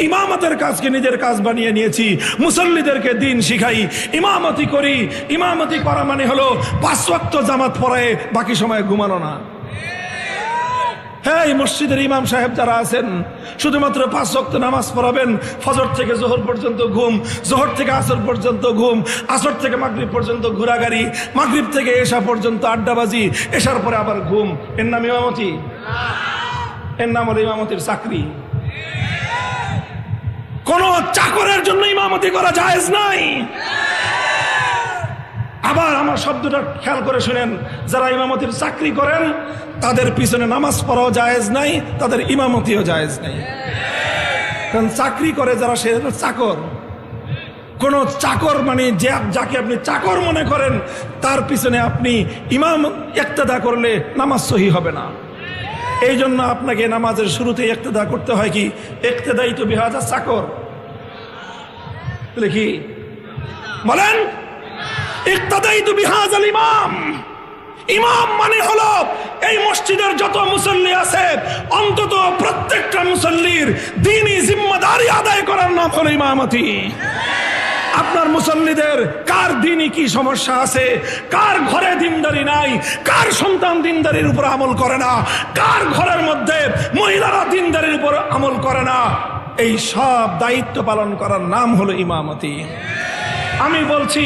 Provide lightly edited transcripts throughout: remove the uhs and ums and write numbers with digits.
ইমামতের কাজকে নিজের কাজ বানিয়ে নিয়েছি। মুসল্লিদেরকে দিন শিখাই, ইমামতি করি। ইমামতি করা মানে হলো 5 ওয়াক্ত জামাত পড়ায় বাকি সময় ঘুমানো না। হ্যাঁ, এই মসজিদের ইমাম সাহেব যারা আছেন শুধুমাত্র 5 ওয়াক্ত নামাজ পড়াবেন, ফজর থেকে জোহর পর্যন্ত ঘুম, জোহর থেকে আসর পর্যন্ত ঘুম, আসর থেকে মাগরিব পর্যন্ত ঘোরাগাড়ি, মাগরিব থেকে এশা পর্যন্ত আড্ডাবাজি, এশার পরে আবার ঘুম। এর নাম ইমামতি? এর নাম হলো ইমামতির চাকরি। কোন চাকরের জন্য ইমামতি করা জায়েজ নাই। আবার আমার শব্দটা খেয়াল করে শুনেন, যারা ইমামতির চাকরি করেন তাদের পিছনে নামাজ পড়াও জায়েজ নাই, তাদের ইমামতিও জায়েজ নাই। কারণ চাকরি করে যারা, সে চাকর। কোন চাকর মানে যাকে আপনি চাকর মনে করেন তার পিছনে আপনি ইমাম ইক্তেদা করলে নামাজ সহি হবে না। এই জন্য আপনাকে নামাজের শুরুতে ইক্তেদা করতে হয় কি? ইক্তেদাই তো বিহাজা চাকর। কি বলেন? ইক্তেদাই তো বিহাজাল ইমাম। ইমাম মানে হলো এই মসজিদের যত মুসল্লি আছে অন্তত প্রত্যেকটা মুসল্লির দ্বীনি জিম্মাদারি আদায় করার নাম হলো ইমামতি। আপনার মুসল্লিদের কার দ্বীনি কি সমস্যা আছে, কার ঘরে দিনদারি নাই, কার সন্তান দিনদারির উপর আমল করে না, কার ঘরের মধ্যে মহিলারা দিনদারির উপর আমল করে না, এই সব দায়িত্ব পালন করার নাম হলো ইমামতি। আমি বলছি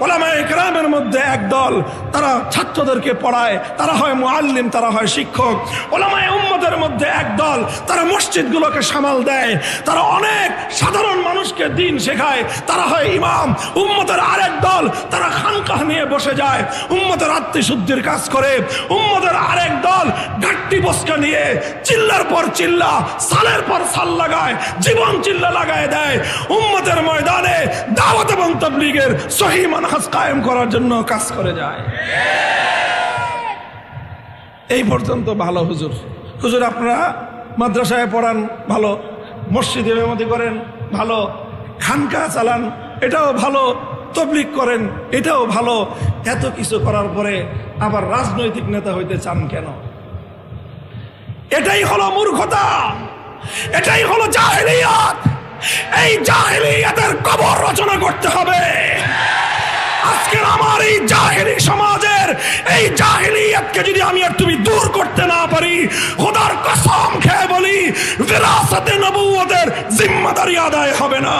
উলামায়ে কেরামের মধ্যে একদল, তারা ছাত্রদেরকে পড়ায়, তারা হয় মুআল্লিম, তারা হয় শিক্ষক। উলামায়ে উম্মতের মধ্যে একদল, তারা মসজিদগুলোকে সামাল দেয়, তারা অনেক সাধারণ মানুষকে দিন শেখায়, তারা হয় ইমাম। উম্মতের আরেক দল, তারা খানকাহ নিয়ে বসে যায়, উম্মতের আত্মশুদ্ধির কাজ করে। উম্মতের আরেক দল ঘাটতি বসকা নিয়ে চিল্লার পর চিল্লা, সালের পর সাল লাগায়, জীবন চিল্লা লাগায় দেয়। উম্মতের ময়দানে দাওয়াত এবং তাবলীগের সহিহ মানহাজ কায়েম করার জন্য কাজ করে যায়। এই পর্যন্ত ভালো। হুজুর, হুজুর আপনারা মাদ্রাসায় পড়ান ভালো, মসজিদে ইমামতি করেন ভালো, খানকা চালান এটাও ভালো, তাবলীগ করেন এটাও ভালো। এত কিছু করার পরে আবার রাজনৈতিক নেতা হইতে চান কেন? এটাই হলো মূর্খতা, এটাই হলো জাহেলিয়াত। এই জাহেলিয়াতের কবর রচনা করতে হবে। আজকের আমার এই জাহেলি সমাজের এই জাহেলিয়াতকে যদি আমি আর তুমি দূর করতে না পারি, খোদার কসম খেয়ে বলি, বিরাসতে নবুয়তের জিম্মাদারি আদায় হবে না।